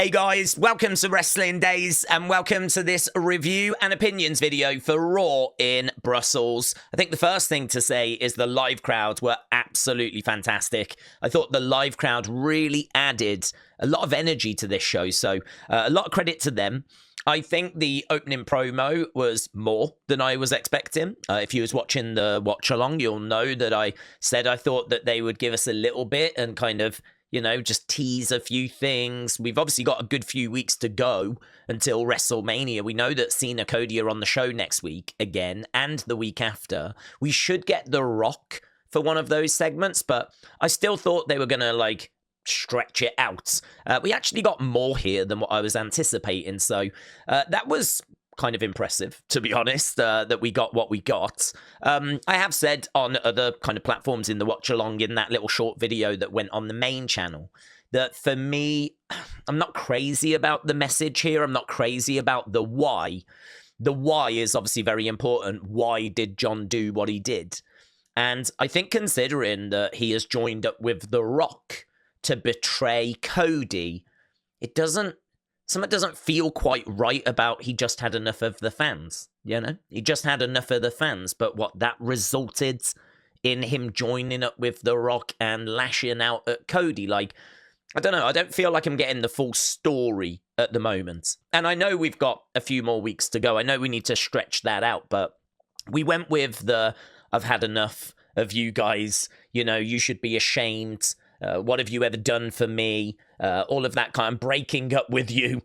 Hey guys, welcome to Wrestling Daze and welcome to this review and opinions video for Raw in Brussels. I think the first thing to say is the live crowd were absolutely fantastic. I thought the live crowd really added a lot of energy to this show, so a lot of credit to them. I think the opening promo was more than I was expecting. If you was watching the watch-along, you'll know that I said I thought that they would give us a little bit and kind of, you know, just tease a few things. We've obviously got a good few weeks to go until WrestleMania. We know that Cena, Cody are on the show next week again and the week after. We should get The Rock for one of those segments, but I still thought they were going to, like, stretch it out. We actually got more here than what I was anticipating, so that was kind of impressive, to be honest, that we got what we got. I have said on other kind of platforms in the watch along in that little short video that went on the main channel that for me, I'm not crazy about the message here. I'm not crazy about the why. The why is obviously very important. Why did John do what he did? And I think considering that he has joined up with The Rock to betray Cody, something doesn't feel quite right about he just had enough of the fans, you know? He just had enough of the fans, but what that resulted in him joining up with The Rock and lashing out at Cody, like, I don't know, I don't feel like I'm getting the full story at the moment. And I know we've got a few more weeks to go. I know we need to stretch that out, but we went with the, I've had enough of you guys, you know, you should be ashamed. What have you ever done for me? All of that kind of breaking up with you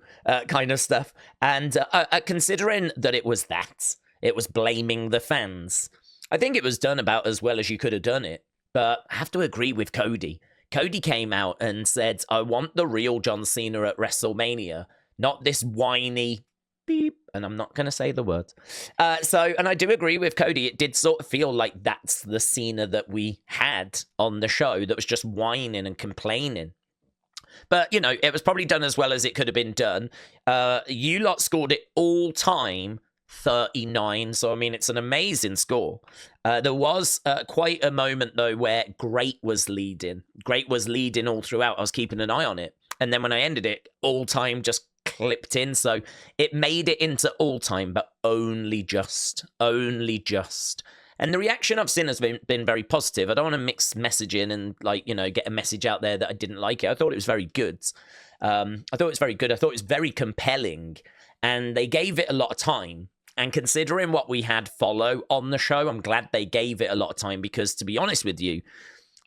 kind of stuff. And considering that it was blaming the fans, I think it was done about as well as you could have done it. But I have to agree with Cody. Cody came out and said, I want the real John Cena at WrestleMania, not this whiny beep, and I'm not going to say the words. And I do agree with Cody. It did sort of feel like that's the Cena that we had on the show that was just whining and complaining. But, you know, it was probably done as well as it could have been done. You lot scored it all time 39, so I mean, it's an amazing score. There was quite a moment, though, where Great was leading. Great was leading all throughout. I was keeping an eye on it. And then when I ended it, all time just clipped in, so it made it into all time, but only just. And the reaction I've seen has been very positive. I don't want to mix messaging and, like, you know, get a message out there that I didn't like it. I thought it was very good. I thought it was very compelling, and they gave it a lot of time. And considering what we had follow on the show, I'm glad they gave it a lot of time, because to be honest with you,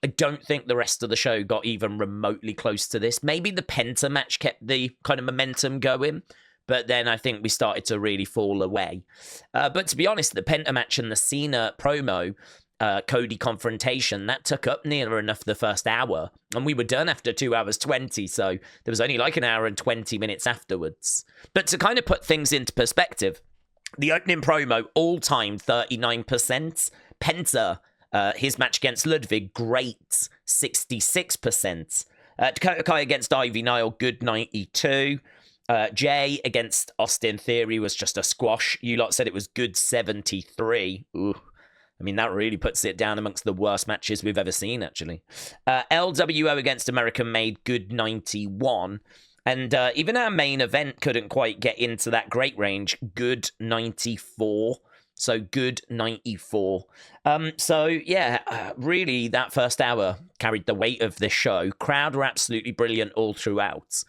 I don't think the rest of the show got even remotely close to this. Maybe the Penta match kept the kind of momentum going, but then I think we started to really fall away. But to be honest, the Penta match and the Cena promo, Cody confrontation, that took up near enough the first hour. And we were done after 2 hours 20, so there was only like an hour and 20 minutes afterwards. But to kind of put things into perspective, the opening promo, all-time 39%. Penta, his match against Ludwig, great, 66%. Dakota Kai against Ivy Nile, good 92. Jey against Austin Theory was just a squash. You lot said it was good 73. Ooh. I mean, that really puts it down amongst the worst matches we've ever seen, actually. LWO against American Made, good 91. And even our main event couldn't quite get into that great range, good 94. So good 94. So yeah, really that first hour carried the weight of this show. Crowd were absolutely brilliant all throughout.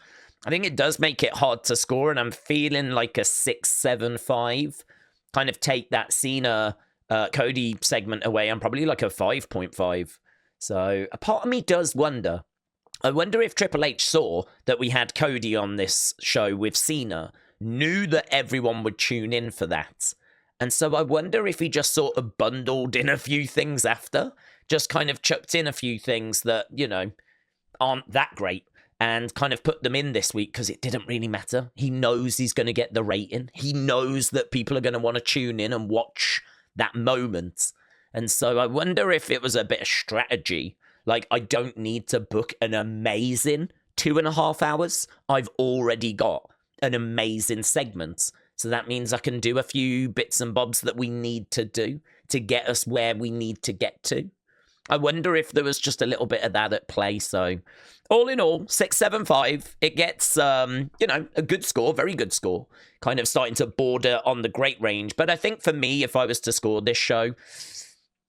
I think it does make it hard to score, and I'm feeling like a 6.75. Kind of take that Cena Cody segment away, I'm probably like a 5.5. So a part of me does wonder. I wonder if Triple H saw that we had Cody on this show with Cena, knew that everyone would tune in for that. And so I wonder if he just sort of bundled in a few things after, just kind of chucked in a few things that, you know, aren't that great, and kind of put them in this week because it didn't really matter. He knows he's going to get the rating. He knows that people are going to want to tune in and watch that moment. And so I wonder if it was a bit of strategy. Like, I don't need to book an amazing 2.5 hours. I've already got an amazing segment. So that means I can do a few bits and bobs that we need to do to get us where we need to get to. I wonder if there was just a little bit of that at play. So all in all, 6.75. It gets, you know, a good score, very good score. Kind of starting to border on the great range. But I think for me, if I was to score this show,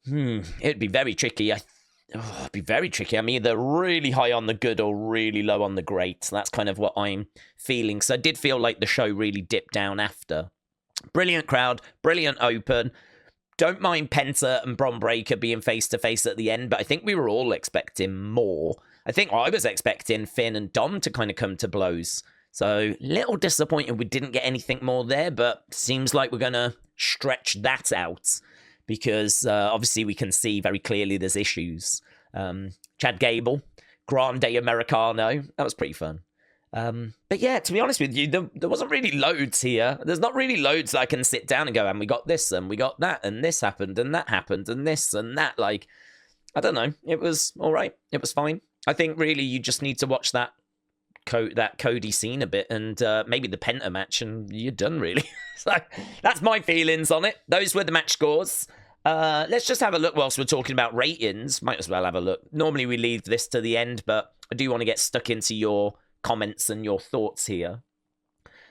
it'd be very tricky. It'd be very tricky. I'm either really high on the good or really low on the great. So that's kind of what I'm feeling. So I did feel like the show really dipped down after. Brilliant crowd, brilliant open. Don't mind Penta and Bron Breakker being face-to-face at the end, but I think we were all expecting more. I think I was expecting Finn and Dom to kind of come to blows. So, little disappointed we didn't get anything more there, but seems like we're going to stretch that out because obviously we can see very clearly there's issues. Chad Gable, Grande Americano, that was pretty fun. But yeah, to be honest with you, there wasn't really loads here. There's not really loads that I can sit down and go, and we got this, and we got that, and this happened, and that happened, and this, and that. Like, I don't know. It was all right. It was fine. I think really you just need to watch that Cody Cena bit and maybe the Penta match, and you're done, really. So that's my feelings on it. Those were the match scores. Let's just have a look whilst we're talking about ratings. Might as well have a look. Normally we leave this to the end, but I do want to get stuck into your comments and your thoughts here.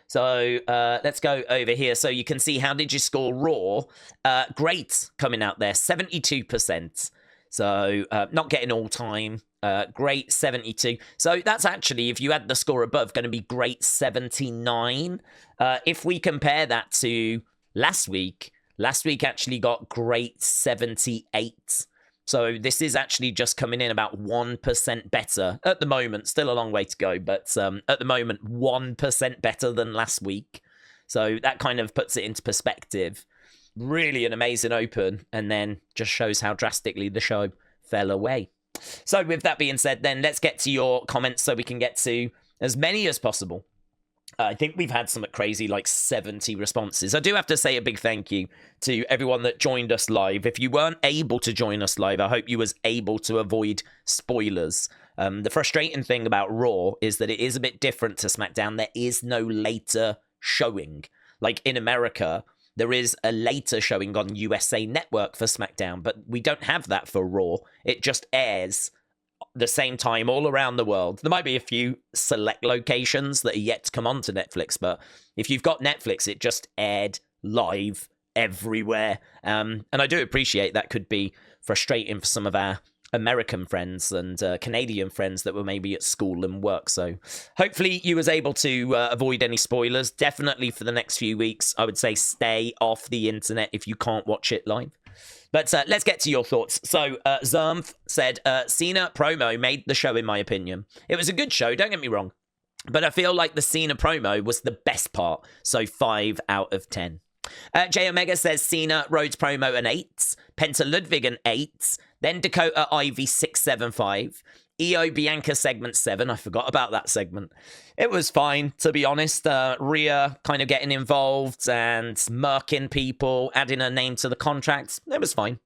So let's go over here. So you can see, how did you score Raw? Great coming out there, 72%. So not getting all time. Great 72. So that's actually, if you add the score above, going to be great 79. If we compare that to last week actually got great 78. So this is actually just coming in about 1% better at the moment. Still a long way to go, but at the moment, 1% better than last week. So that kind of puts it into perspective. Really an amazing open, and then just shows how drastically the show fell away. So with that being said, then let's get to your comments so we can get to as many as possible. I think we've had something crazy like 70 responses. I do have to say a big thank you to everyone that joined us live. If you weren't able to join us live, I hope you was able to avoid spoilers. The frustrating thing about Raw is that it is a bit different to SmackDown. There is no later showing. Like in America, there is a later showing on USA Network for SmackDown, but we don't have that for Raw. It just airs the same time all around the world. There might be a few select locations that are yet to come onto Netflix, but if you've got Netflix, it just aired live everywhere. And I do appreciate that could be frustrating for some of our American friends and Canadian friends that were maybe at school and work. So hopefully you was able to avoid any spoilers. Definitely for the next few weeks, I would say stay off the internet if you can't watch it live. But let's get to your thoughts. So Zermf said, Cena promo made the show in my opinion. It was a good show, don't get me wrong. But I feel like the Cena promo was the best part. So 5 out of 10. J Omega says Cena Rhodes promo an 8. Penta Ludwig an 8. Then Dakota Ivy 6.75. Iyo Bianca segment 7. I forgot about that segment. It was fine, to be honest. Rhea kind of getting involved and murking people, adding her name to the contract. It was fine.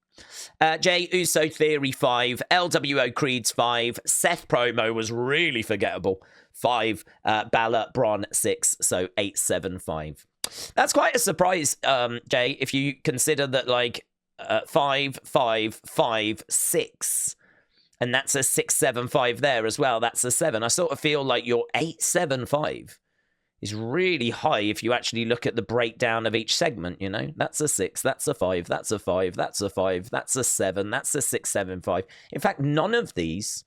Jey Uso Theory 5. LWO Creeds 5. Seth promo was really forgettable. 5. Balor Bron 6. So 8.75. That's quite a surprise, Jay, if you consider that, like, 5, 5, 5, 6, and that's a 6.75 there as well. That's a 7. I sort of feel like your 8.75 is really high if you actually look at the breakdown of each segment, you know? That's a 6, that's a 5, that's a 5, that's a 5, that's a 7, that's a 6.75. In fact, none of these...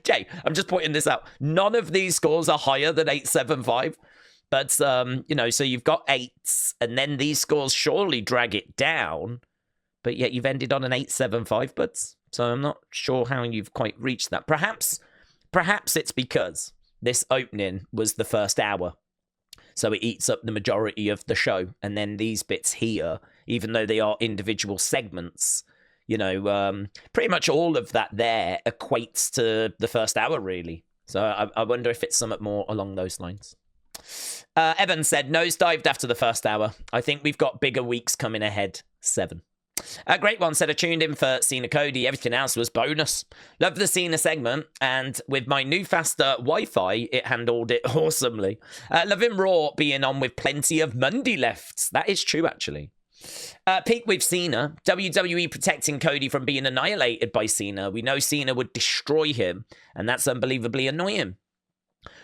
Jay, I'm just pointing this out. None of these scores are higher than 8.75. But, you know, so you've got 8s, and then these scores surely drag it down, but yet you've ended on an 8.75, but so I'm not sure how you've quite reached that. Perhaps it's because this opening was the first hour, so it eats up the majority of the show, and then these bits here, even though they are individual segments, you know, pretty much all of that there equates to the first hour, really. So I wonder if it's somewhat more along those lines. Evan said, nosedived after the first hour. I think we've got bigger weeks coming ahead. 7. A great one said, I tuned in for Cena Cody. Everything else was bonus. Love the Cena segment, and with my new faster Wi-Fi, it handled it awesomely. Loving Raw being on with plenty of Monday lefts. That is true, actually. Peak with Cena. WWE protecting Cody from being annihilated by Cena. We know Cena would destroy him, and that's unbelievably annoying.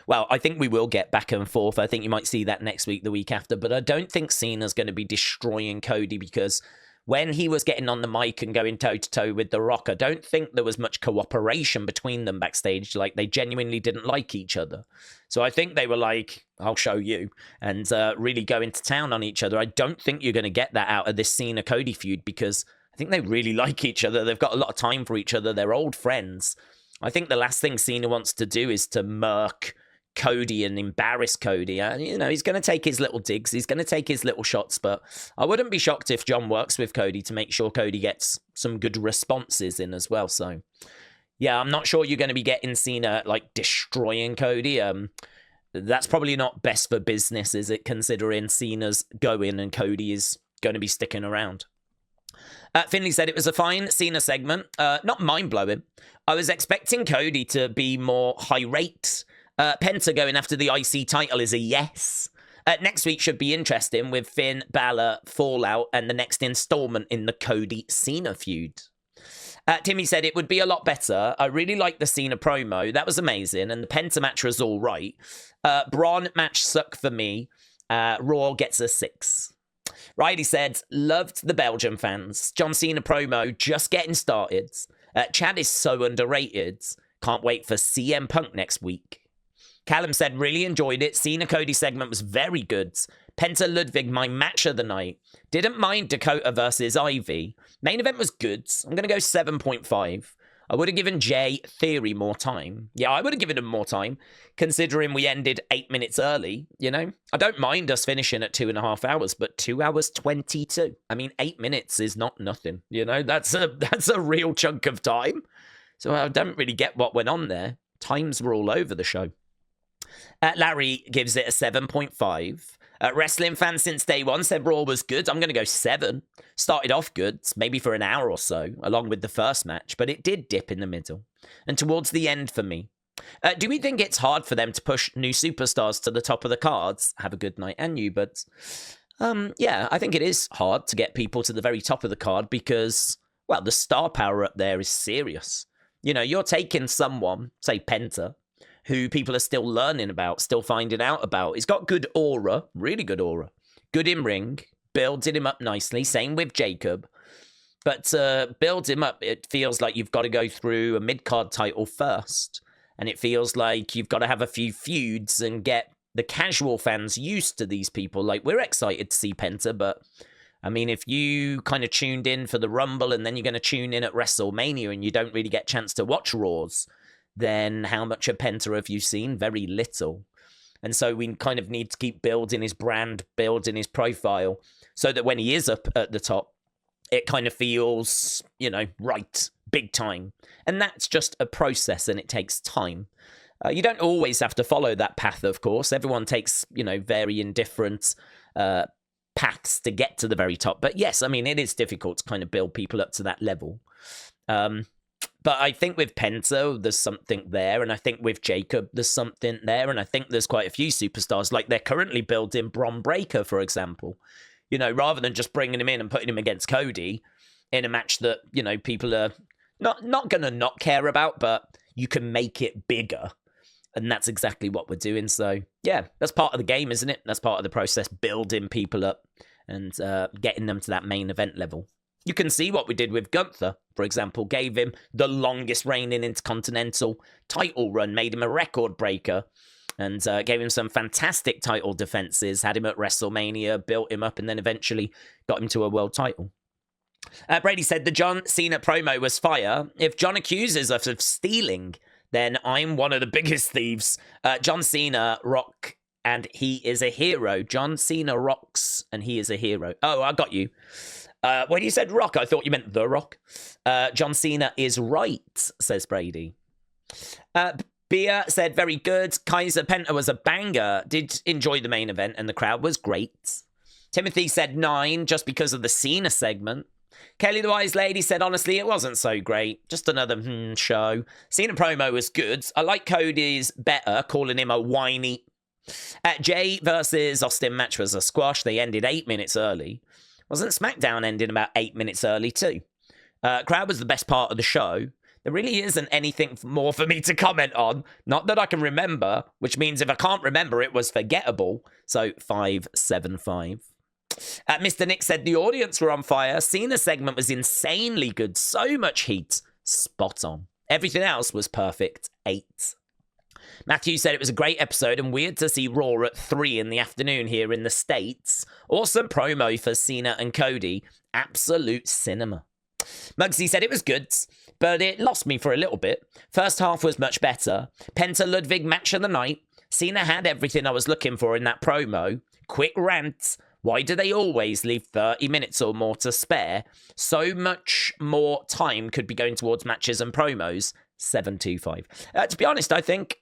Well, I think we will get back and forth. I think you might see that next week, the week after, but I don't think Cena's going to be destroying Cody, because when he was getting on the mic and going toe-to-toe with The Rock, I don't think there was much cooperation between them backstage. Like, they genuinely didn't like each other. So I think they were like, I'll show you, and really go into town on each other. I don't think you're going to get that out of this Cena-Cody feud, because I think they really like each other. They've got a lot of time for each other. They're old friends. I think the last thing Cena wants to do is to murk Cody and embarrass Cody. You know, he's going to take his little digs. He's going to take his little shots, but I wouldn't be shocked if John works with Cody to make sure Cody gets some good responses in as well. So, yeah, I'm not sure you're going to be getting Cena, like, destroying Cody. That's probably not best for business, is it, considering Cena's going and Cody is going to be sticking around. Finley said it was a fine Cena segment. Not mind-blowing. I was expecting Cody to be more high-rate. Penta going after the IC title is a yes. Next week should be interesting with Finn, Balor, Fallout, and the next installment in the Cody-Cena feud. Timmy said it would be a lot better. I really liked the Cena promo. That was amazing. And the Penta match was all right. Bron match sucked for me. Raw gets a 6. Riley said, loved the Belgian fans. John Cena promo just getting started. Chad is so underrated. Can't wait for CM Punk next week. Callum said, really enjoyed it. Cena Cody segment was very good. Penta Ludwig, my match of the night. Didn't mind Dakota versus Ivy. Main event was good. I'm going to go 7.5. I would have given Jey Theory more time. Yeah, I would have given him more time, considering we ended 8 minutes early, you know? I don't mind us finishing at 2.5 hours, but 2 hours 22. I mean, 8 minutes is not nothing, you know? That's a real chunk of time. So I don't really get what went on there. Times were all over the show. Larry gives it a 7.5. Wrestling fans since day one said Raw was good. I'm going to go 7. Started off good, maybe for an hour or so, along with the first match, but it did dip in the middle. And towards the end for me. Do we think it's hard for them to push new superstars to the top of the cards? Have a good night, and you, but yeah, I think it is hard to get people to the very top of the card because, well, the star power up there is serious. You know, you're taking someone, say Penta, who people are still learning about, still finding out about. He's got good aura, really good aura. Good in ring, building him up nicely. Same with Jacob. But build him up, it feels like you've got to go through a mid-card title first. And it feels like you've got to have a few feuds and get the casual fans used to these people. Like, we're excited to see Penta, but I mean, if you kind of tuned in for the Rumble and then you're going to tune in at WrestleMania and you don't really get a chance to watch Raws, then how much of Penta have you seen? Very little. And so we kind of need to keep building his brand, building his profile, so that when he is up at the top, it kind of feels, you know, right, big time. And that's just a process and it takes time. You don't always have to follow that path, of course. Everyone takes, you know, varying different paths to get to the very top. But yes, I mean, it is difficult to kind of build people up to that level. But I think with Penta, there's something there. And I think with Jacob, there's something there. And I think there's quite a few superstars. Like they're currently building Bron Breakker, for example. You know, rather than just bringing him in and putting him against Cody in a match that, you know, people are not going to not care about, but you can make it bigger. And that's exactly what we're doing. So, yeah, that's part of the game, isn't it? That's part of the process, building people up and getting them to that main event level. You can see what we did with Gunther, for example, gave him the longest reigning Intercontinental title run, made him a record breaker, and gave him some fantastic title defenses, had him at WrestleMania, built him up, and then eventually got him to a world title. Brady said the John Cena promo was fire. If John accuses us of stealing, then I'm one of the biggest thieves. John Cena rock, and he is a hero. John Cena rocks, and he is a hero. Oh, I got you. When you said rock, I thought you meant The Rock. John Cena is right, says Brady. Bia said, very good. Kaiser Penta was a banger. Did enjoy the main event, and the crowd was great. Timothy said 9, just because of the Cena segment. Kelly the Wise Lady said, honestly, it wasn't so great. Just another show. Cena promo was good. I like Cody's better, calling him a whiny. Jey versus Austin match was a squash. They ended 8 minutes early. Wasn't SmackDown ending about 8 minutes early too? Crowd was the best part of the show. There really isn't anything more for me to comment on. Not that I can remember, which means if I can't remember, it was forgettable. So 575. Mr. Nick said the audience were on fire. Cena's segment was insanely good. So much heat. Spot on. Everything else was perfect. 8. Matthew said it was a great episode and weird to see Raw at 3 in the afternoon here in the States. Awesome promo for Cena and Cody. Absolute cinema. Muggsy said it was good, but it lost me for a little bit. First half was much better. Penta Ludwig match of the night. Cena had everything I was looking for in that promo. Quick rant. Why do they always leave 30 minutes or more to spare? So much more time could be going towards matches and promos. 725. To be honest, I think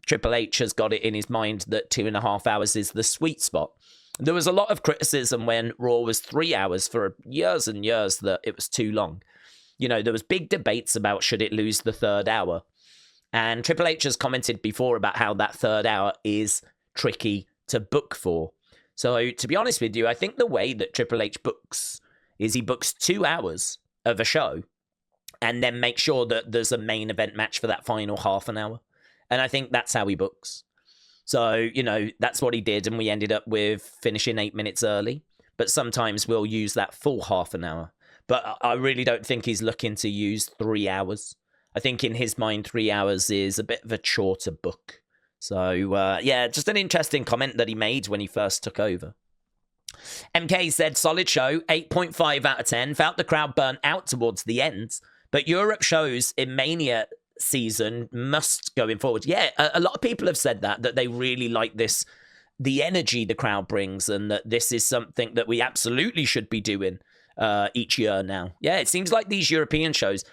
Triple H has got it in his mind that 2.5 hours is the sweet spot. There was a lot of criticism when Raw was 3 hours for years and years that it was too long. You know, there was big debates about should it lose the third hour. And Triple H has commented before about how that third hour is tricky to book for. So, to be honest with you, I think the way that Triple H books is he books 2 hours of a show and then make sure that there's a main event match for that final half an hour. And I think that's how he books. So, you know, that's what he did, and we ended up with finishing 8 minutes early. But sometimes we'll use that full half an hour. But I really don't think he's looking to use 3 hours. I think in his mind, 3 hours is a bit of a chore to book. So, yeah, just an interesting comment that he made when he first took over. MK said, solid show, 8.5 out of 10. Felt the crowd burn out towards the end. But Europe shows in Mania season must going forward. Yeah, a lot of people have said that they really like this, the energy the crowd brings, and that this is something that we absolutely should be doing each year now. Yeah, it seems like these European shows,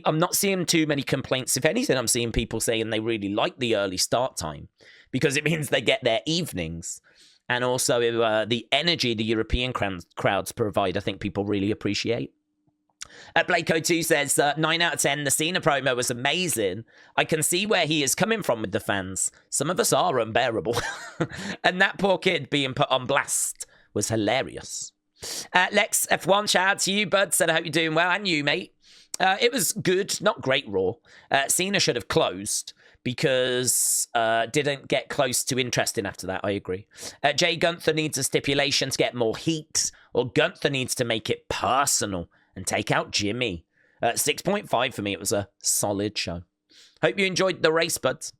I'm not seeing too many complaints. If anything, I'm seeing people saying they really like the early start time because it means they get their evenings. And also the energy the European crowds provide, I think people really appreciate. Blake02 says, 9 out of 10, the Cena promo was amazing. I can see where he is coming from with the fans. Some of us are unbearable. And that poor kid being put on blast was hilarious. Lex F1, shout out to you, bud. Said, I hope you're doing well. And you, mate. It was good, not great Raw. Cena should have closed because didn't get close to interesting after that, I agree. Jay Gunther needs a stipulation to get more heat, or Gunther needs to make it personal and take out Jimmy. 6.5 for me. It was a solid show. Hope you enjoyed the race, buds.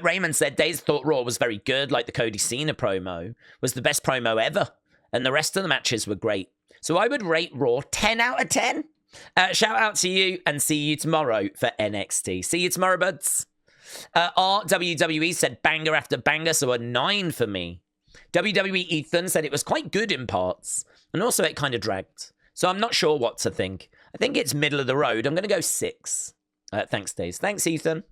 Raymond said, Daze thought Raw was very good, like the Cody Cena promo was the best promo ever, and the rest of the matches were great. So I would rate Raw 10 out of 10. Shout out to you, and see you tomorrow for NXT. See you tomorrow, buds. WWE said banger after banger, so a 9 for me. WWE Ethan said it was quite good in parts, and also it kind of dragged. So I'm not sure what to think. I think it's middle of the road. I'm going to go 6. Thanks, Daze. Thanks, Ethan.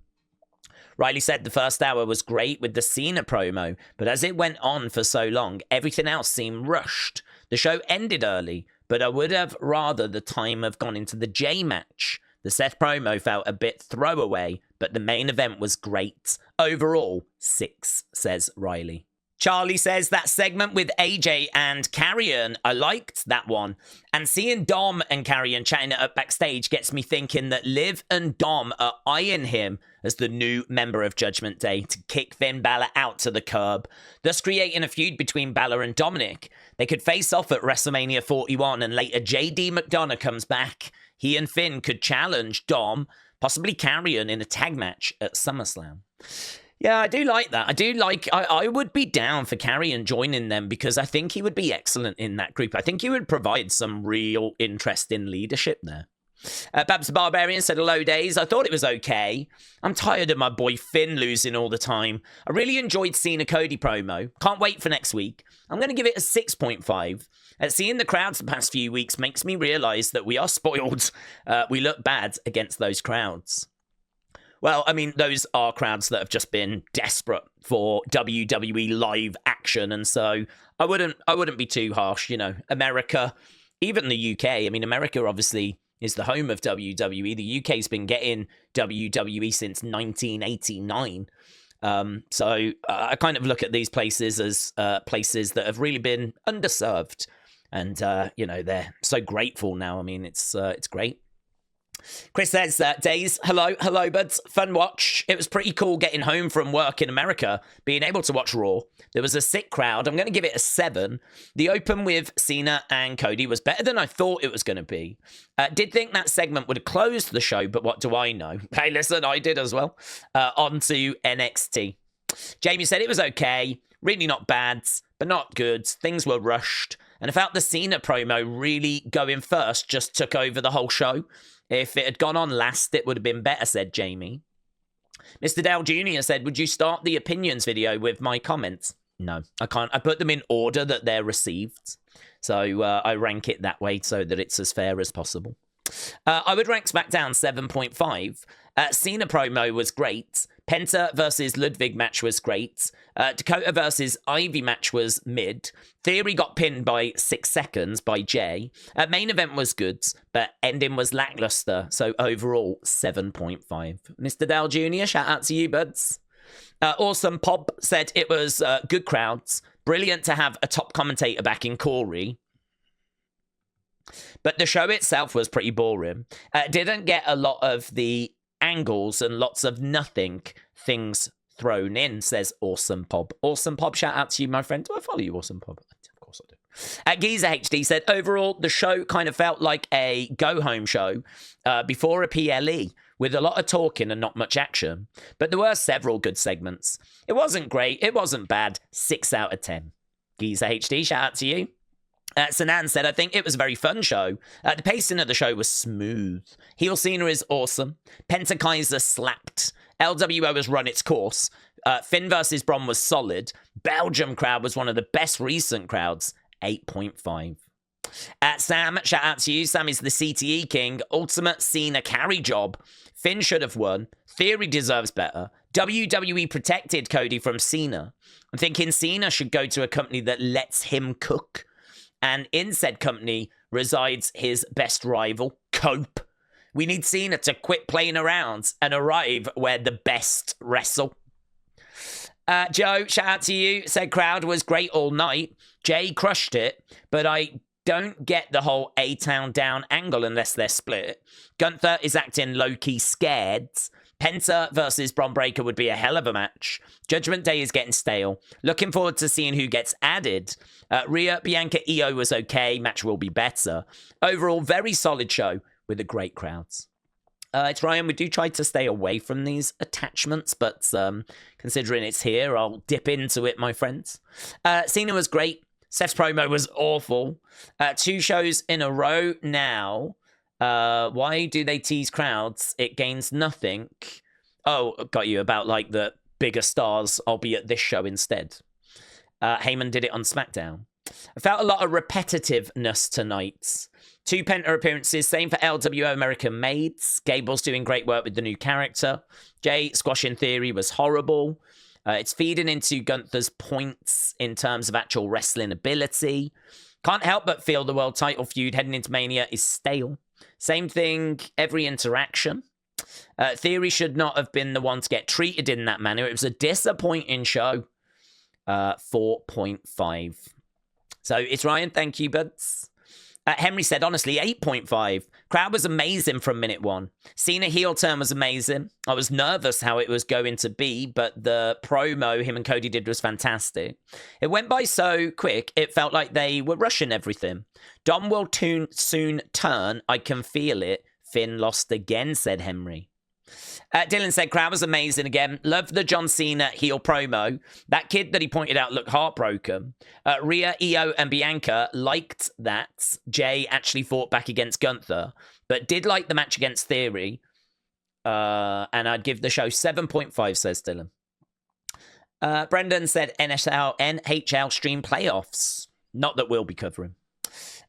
Riley said the first hour was great with the Cena promo, but as it went on for so long, everything else seemed rushed. The show ended early, but I would have rather the time have gone into the Jey match. The Seth promo felt a bit throwaway, but the main event was great. Overall, 6, says Riley. Charlie says that segment with AJ and Karrion, I liked that one. And seeing Dom and Karrion chatting it up backstage gets me thinking that Liv and Dom are eyeing him as the new member of Judgment Day to kick Finn Balor out to the curb, thus creating a feud between Balor and Dominic. They could face off at WrestleMania 41 and later JD McDonough comes back. He and Finn could challenge Dom, possibly Karrion in a tag match at SummerSlam. Yeah, I do like that. I would be down for Karrion joining them because I think he would be excellent in that group. I think he would provide some real interest in leadership there. Babs the Barbarian said, hello, Daze. I thought it was okay. I'm tired of my boy Finn losing all the time. I really enjoyed Cena Cody promo. Can't wait for next week. I'm going to give it a 6.5. Seeing the crowds the past few weeks makes me realise that we are spoiled. We look bad against those crowds. Well, I mean, those are crowds that have just been desperate for WWE live action, and so I wouldn't be too harsh. You know, America, even the UK. I mean, America obviously is the home of WWE. The UK's been getting WWE since 1989. So I kind of look at these places as places that have really been underserved. And, you know, they're so grateful now. I mean, it's great. Chris says, Daze, hello, buds. Fun watch. It was pretty cool getting home from work in America, being able to watch Raw. There was a sick crowd. I'm going to give it a 7. The open with Cena and Cody was better than I thought it was going to be. Did think that segment would have closed the show, but what do I know? Hey, listen, I did as well. On to NXT. Jamie said it was okay. Really not bad, but not good. Things were rushed. And I felt the Cena promo really going first just took over the whole show. If it had gone on last, it would have been better, said Jamie. Mr. Dale Jr. said, would you start the opinions video with my comments? No, I can't. I put them in order that they're received. So I rank it that way so that it's as fair as possible. I would rank SmackDown 7.5. Cena promo was great. Penta versus Ludwig match was great. Dakota versus Ivy match was mid. Theory got pinned by 6 seconds by Jey. Main event was good, but ending was lackluster. So overall, 7.5. Mr. Dale Jr., shout out to you, buds. Awesome Pop said it was good crowds. Brilliant to have a top commentator back in Corey. But the show itself was pretty boring. Didn't get a lot of the angles and lots of nothing things thrown in, says Awesome Pop. Awesome Pop, shout out to you, my friend. Do I follow you, Awesome Pop? Of course I do. Geezer HD said, overall, the show kind of felt like a go-home show before a PLE, with a lot of talking and not much action. But there were several good segments. It wasn't great. It wasn't bad. 6 out of 10. Geezer HD, shout out to you. Sanan said, I think it was a very fun show. The pacing of the show was smooth. Heel Cena is awesome. Penta Kaiser slapped. LWO has run its course. Finn versus Bron was solid. Belgium crowd was one of the best recent crowds. 8.5. Sam, shout out to you. Sam is the CTE king. Ultimate Cena carry job. Finn should have won. Theory deserves better. WWE protected Cody from Cena. I'm thinking Cena should go to a company that lets him cook. And in said company resides his best rival, Cope. We need Cena to quit playing around and arrive where the best wrestle. Joe, shout out to you. Said crowd was great all night. Jey crushed it, but I don't get the whole A-Town down angle unless they're split. Gunther is acting low-key scared. Penta versus Bron Breakker would be a hell of a match. Judgment Day is getting stale. Looking forward to seeing who gets added. Rhea, Bianca, Iyo was okay. Match will be better. Overall, very solid show with a great crowd. It's Ryan. We do try to stay away from these attachments, but considering it's here, I'll dip into it, my friends. Cena was great. Seth's promo was awful. 2 shows in a row now. Why do they tease crowds? It gains nothing. Oh, got you. About like the bigger stars. I'll be at this show instead. Heyman did it on SmackDown. I felt a lot of repetitiveness tonight. 2 Penta appearances. Same for LWO American Maids. Gable's doing great work with the new character. Jey squashing Theory was horrible. It's feeding into Gunther's points in terms of actual wrestling ability. Can't help but feel the world title feud heading into Mania is stale. Same thing, every interaction. Theory should not have been the one to get treated in that manner. It was a disappointing show. 4.5. So it's Ryan. Thank you, buds. Henry said, honestly, 8.5. Crowd was amazing from minute 1. Cena heel turn was amazing. I was nervous how it was going to be, but the promo him and Cody did was fantastic. It went by so quick, it felt like they were rushing everything. Dom will soon turn. I can feel it. Finn lost again, said Henry. Dylan said, crowd was amazing again. Love the John Cena heel promo. That kid that he pointed out looked heartbroken. Rhea, Iyo, and Bianca liked that Jey actually fought back against Gunther, but did like the match against Theory. And I'd give the show 7.5, says Dylan. Brendan said, NHL stream playoffs. Not that we'll be covering.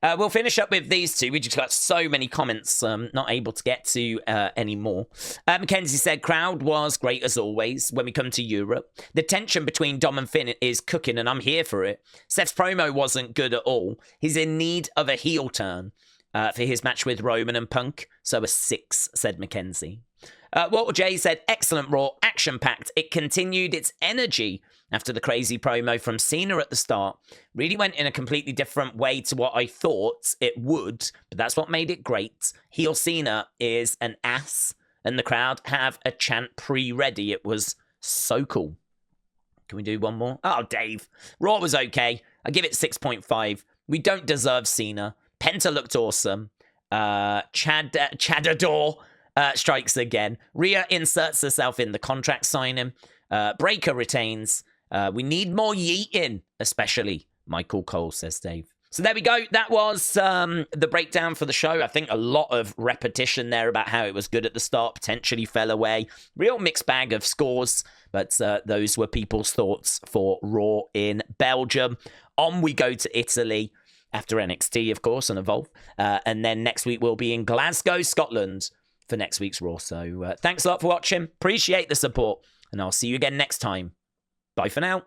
We'll finish up with these 2. We just got so many comments, not able to get to any more. Mackenzie said, crowd was great as always when we come to Europe. The tension between Dom and Finn is cooking, and I'm here for it. Seth's promo wasn't good at all. He's in need of a heel turn for his match with Roman and Punk. So a 6, said Mackenzie. Walter J said, excellent Raw, action-packed. It continued its energy after the crazy promo from Cena at the start. Really went in a completely different way to what I thought it would, but that's what made it great. Heel Cena is an ass, and the crowd have a chant pre-ready. It was so cool. Can we do one more? Oh, Dave. Raw was okay. I give it 6.5. We don't deserve Cena. Penta looked awesome. Chadador strikes again. Rhea inserts herself in the contract signing. Breaker retains. We need more yeeting, especially Michael Cole, says Dave. So there we go. That was the breakdown for the show. I think a lot of repetition there about how it was good at the start, potentially fell away. Real mixed bag of scores, but those were people's thoughts for Raw in Belgium. On we go to Italy after NXT, of course, and Evolve. And then next week we'll be in Glasgow, Scotland for next week's Raw. So thanks a lot for watching. Appreciate the support. And I'll see you again next time. Bye for now.